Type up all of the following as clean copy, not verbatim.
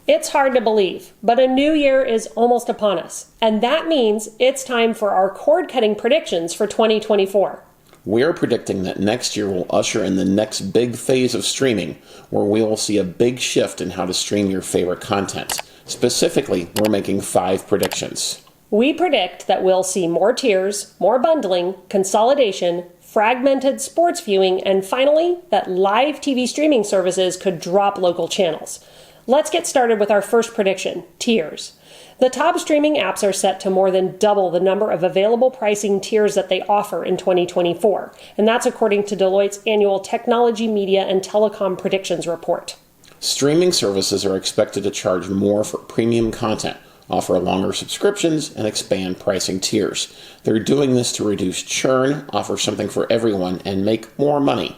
It's hard to believe, but a new year is almost upon us, and that means it's time for our cord-cutting predictions for 2024. We're predicting that next year will usher in the next big phase of streaming, where we will see a big shift in how to stream your favorite content. Specifically, we're making 5 predictions. We predict that we'll see more tiers, more bundling, consolidation, fragmented sports viewing, and finally, that live TV streaming services could drop local channels. Let's get started with our first prediction, tiers. The top streaming apps are set to more than double the number of available pricing tiers that they offer in 2024, and that's according to Deloitte's annual Technology, Media, and Telecom Predictions Report. Streaming services are expected to charge more for premium content, offer longer subscriptions, and expand pricing tiers. They're doing this to reduce churn, offer something for everyone, and make more money.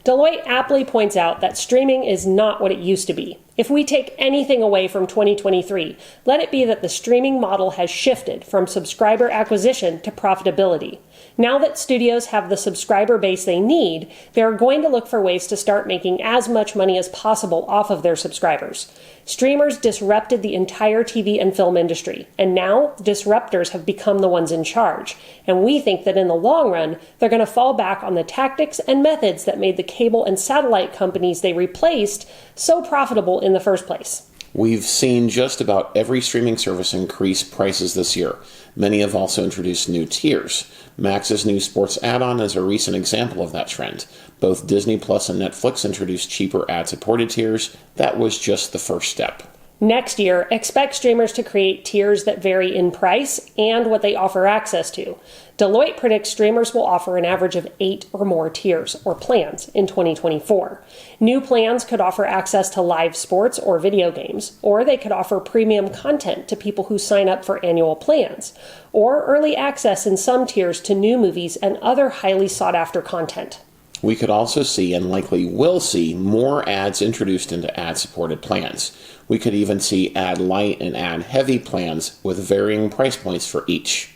Deloitte aptly points out that streaming is not what it used to be. If we take anything away from 2023, let it be that the streaming model has shifted from subscriber acquisition to profitability. Now that studios have the subscriber base they need, they are going to look for ways to start making as much money as possible off of their subscribers. Streamers disrupted the entire TV and film industry, and now disruptors have become the ones in charge. And we think that in the long run, they're going to fall back on the tactics and methods that made the cable and satellite companies they replaced so profitable in the first place. We've seen just about every streaming service increase prices this year. Many have also introduced new tiers. Max's new sports add-on is a recent example of that trend. Both Disney Plus and Netflix introduced cheaper ad-supported tiers. That was just the first step. Next year, expect streamers to create tiers that vary in price and what they offer access to. Deloitte predicts streamers will offer an average of 8 or more tiers, or plans, in 2024. New plans could offer access to live sports or video games, or they could offer premium content to people who sign up for annual plans, or early access in some tiers to new movies and other highly sought-after content. We could also see, and likely will see, more ads introduced into ad-supported plans. We could even see ad-light and ad-heavy plans with varying price points for each.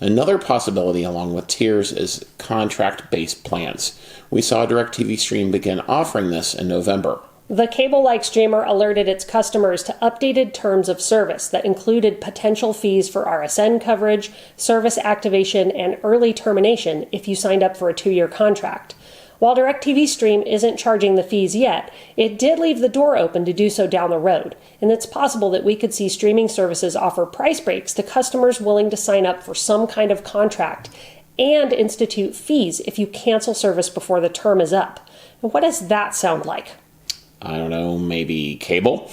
Another possibility along with tiers is contract-based plans. We saw DirecTV Stream begin offering this in November. The cable-like streamer alerted its customers to updated terms of service that included potential fees for RSN coverage, service activation, and early termination if you signed up for a 2-year contract. While DirecTV Stream isn't charging the fees yet, it did leave the door open to do so down the road, and it's possible that we could see streaming services offer price breaks to customers willing to sign up for some kind of contract and institute fees if you cancel service before the term is up. And what does that sound like? I don't know, maybe cable?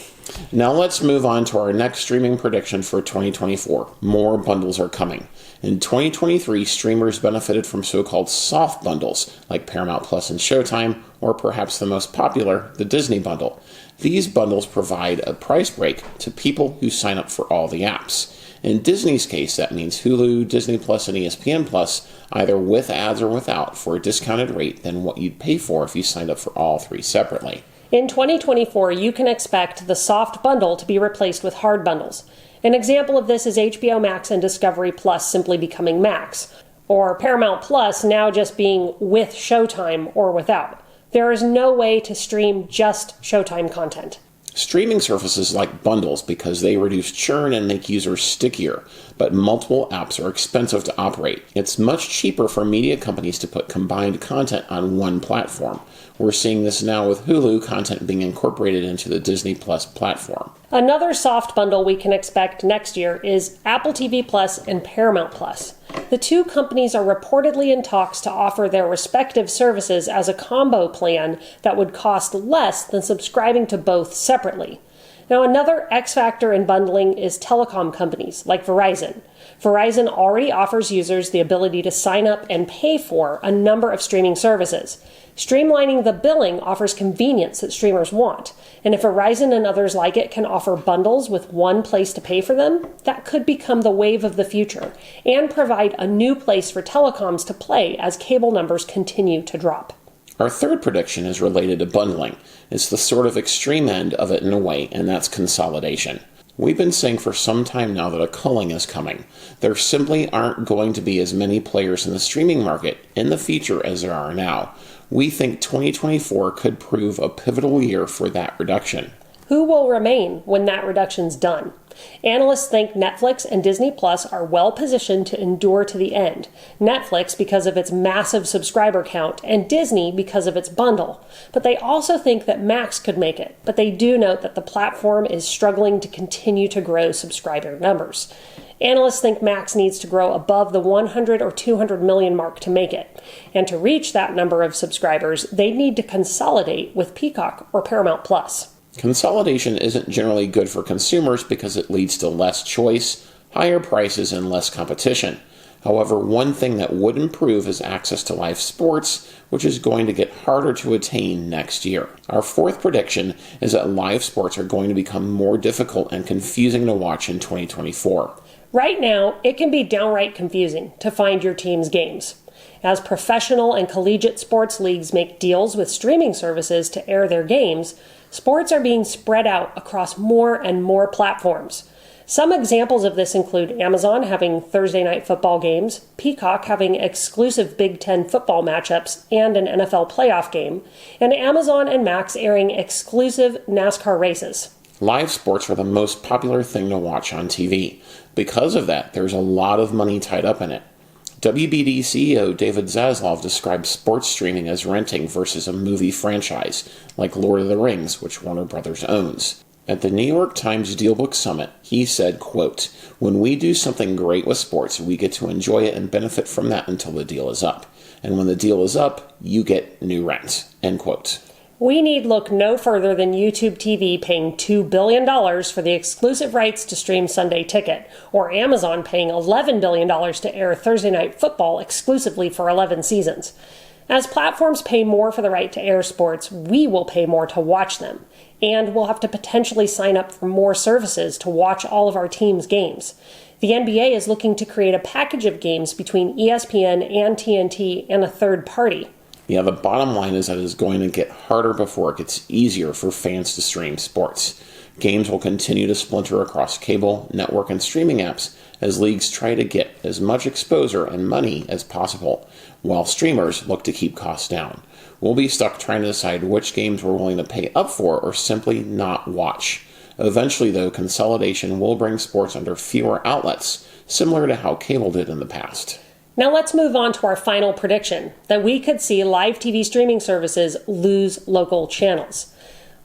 Now let's move on to our next streaming prediction for 2024. More bundles are coming. In 2023, streamers benefited from so-called soft bundles, like Paramount Plus and Showtime, or perhaps the most popular, the Disney Bundle. These bundles provide a price break to people who sign up for all the apps. In Disney's case, that means Hulu, Disney Plus, and ESPN Plus, either with ads or without, for a discounted rate than what you'd pay for if you signed up for all 3 separately. In 2024, you can expect the soft bundle to be replaced with hard bundles. An example of this is HBO Max and Discovery Plus simply becoming Max, or Paramount Plus now just being with Showtime or without. There is no way to stream just Showtime content. Streaming services like bundles because they reduce churn and make users stickier, but multiple apps are expensive to operate. It's much cheaper for media companies to put combined content on one platform. We're seeing this now with Hulu content being incorporated into the Disney Plus platform. Another soft bundle we can expect next year is Apple TV Plus and Paramount Plus. The 2 companies are reportedly in talks to offer their respective services as a combo plan that would cost less than subscribing to both separately. Now, another X factor in bundling is telecom companies like Verizon. Verizon already offers users the ability to sign up and pay for a number of streaming services. Streamlining the billing offers convenience that streamers want, and if Verizon and others like it can offer bundles with one place to pay for them, that could become the wave of the future and provide a new place for telecoms to play as cable numbers continue to drop. Our third prediction is related to bundling. It's the sort of extreme end of it in a way, and that's consolidation. We've been saying for some time now that a culling is coming. There simply aren't going to be as many players in the streaming market in the future as there are now. We think 2024 could prove a pivotal year for that reduction. Who will remain when that reduction's done? Analysts think Netflix and Disney Plus are well positioned to endure to the end. Netflix because of its massive subscriber count, and Disney because of its bundle. But they also think that Max could make it, but they do note that the platform is struggling to continue to grow subscriber numbers. Analysts think Max needs to grow above the 100 or 200 million mark to make it. And to reach that number of subscribers, they need to consolidate with Peacock or Paramount Plus. Consolidation isn't generally good for consumers because it leads to less choice, higher prices, and less competition. However, one thing that would improve is access to live sports, which is going to get harder to attain next year. Our fourth prediction is that live sports are going to become more difficult and confusing to watch in 2024. Right now, it can be downright confusing to find your team's games. As professional and collegiate sports leagues make deals with streaming services to air their games, sports are being spread out across more and more platforms. Some examples of this include Amazon having Thursday night football games, Peacock having exclusive Big Ten football matchups and an NFL playoff game, and Amazon and Max airing exclusive NASCAR races. Live sports are the most popular thing to watch on TV. Because of that, there's a lot of money tied up in it. WBD CEO David Zaslav described sports streaming as renting versus a movie franchise, like Lord of the Rings, which Warner Brothers owns. At the New York Times Dealbook Summit, he said, quote, "When we do something great with sports, we get to enjoy it and benefit from that until the deal is up. And when the deal is up, you get new rent," end quote. We need look no further than YouTube TV paying $2 billion for the exclusive rights to stream Sunday Ticket, or Amazon paying $11 billion to air Thursday Night Football exclusively for 11 seasons. As platforms pay more for the right to air sports, we will pay more to watch them, and we'll have to potentially sign up for more services to watch all of our team's games. The NBA is looking to create a package of games between ESPN and TNT and a third party. Yeah, the bottom line is that it is going to get harder before it gets easier for fans to stream sports. Games will continue to splinter across cable, network, and streaming apps as leagues try to get as much exposure and money as possible, while streamers look to keep costs down. We'll be stuck trying to decide which games we're willing to pay up for or simply not watch. Eventually, though, consolidation will bring sports under fewer outlets, similar to how cable did in the past. Now let's move on to our final prediction, that we could see live TV streaming services lose local channels.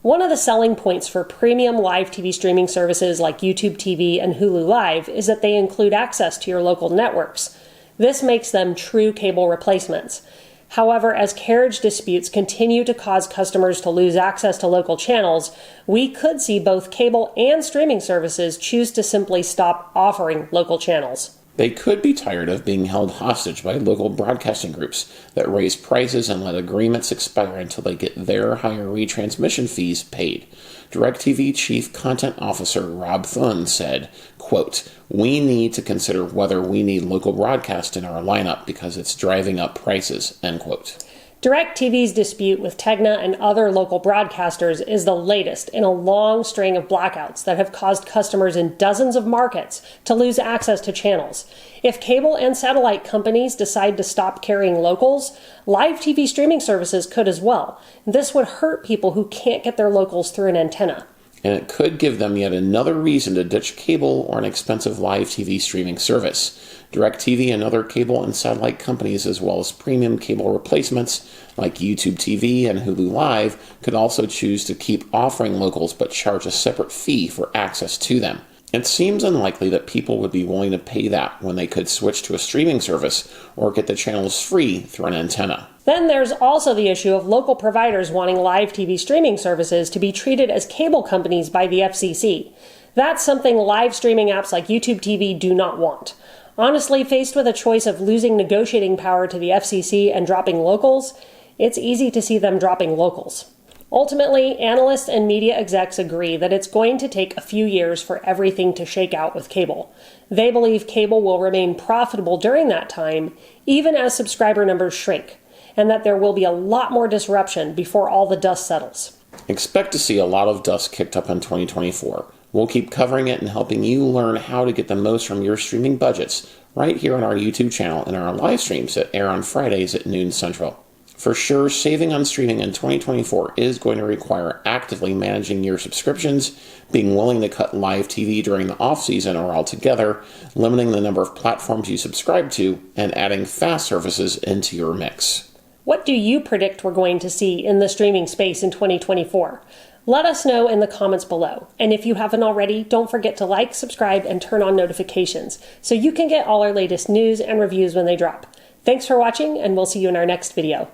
One of the selling points for premium live TV streaming services like YouTube TV and Hulu Live is that they include access to your local networks. This makes them true cable replacements. However, as carriage disputes continue to cause customers to lose access to local channels, we could see both cable and streaming services choose to simply stop offering local channels. They could be tired of being held hostage by local broadcasting groups that raise prices and let agreements expire until they get their higher retransmission fees paid. DirecTV Chief Content Officer Rob Thun said, quote, "We need to consider whether we need local broadcast in our lineup because it's driving up prices," end quote. DirecTV's dispute with Tegna and other local broadcasters is the latest in a long string of blackouts that have caused customers in dozens of markets to lose access to channels. If cable and satellite companies decide to stop carrying locals, live TV streaming services could as well. This would hurt people who can't get their locals through an antenna. And it could give them yet another reason to ditch cable or an expensive live TV streaming service. DirecTV and other cable and satellite companies, as well as premium cable replacements like YouTube TV and Hulu Live, could also choose to keep offering locals but charge a separate fee for access to them. It seems unlikely that people would be willing to pay that when they could switch to a streaming service or get the channels free through an antenna. Then there's also the issue of local providers wanting live TV streaming services to be treated as cable companies by the FCC. That's something live streaming apps like YouTube TV do not want. Honestly, faced with a choice of losing negotiating power to the FCC and dropping locals, it's easy to see them dropping locals. Ultimately, analysts and media execs agree that it's going to take a few years for everything to shake out with cable. They believe cable will remain profitable during that time, even as subscriber numbers shrink, and that there will be a lot more disruption before all the dust settles. Expect to see a lot of dust kicked up in 2024. We'll keep covering it and helping you learn how to get the most from your streaming budgets right here on our YouTube channel and our live streams that air on Fridays at noon Central. For sure, saving on streaming in 2024 is going to require actively managing your subscriptions, being willing to cut live TV during the off-season or altogether, limiting the number of platforms you subscribe to, and adding fast services into your mix. What do you predict we're going to see in the streaming space in 2024? Let us know in the comments below. And if you haven't already, don't forget to like, subscribe, and turn on notifications so you can get all our latest news and reviews when they drop. Thanks for watching, and we'll see you in our next video.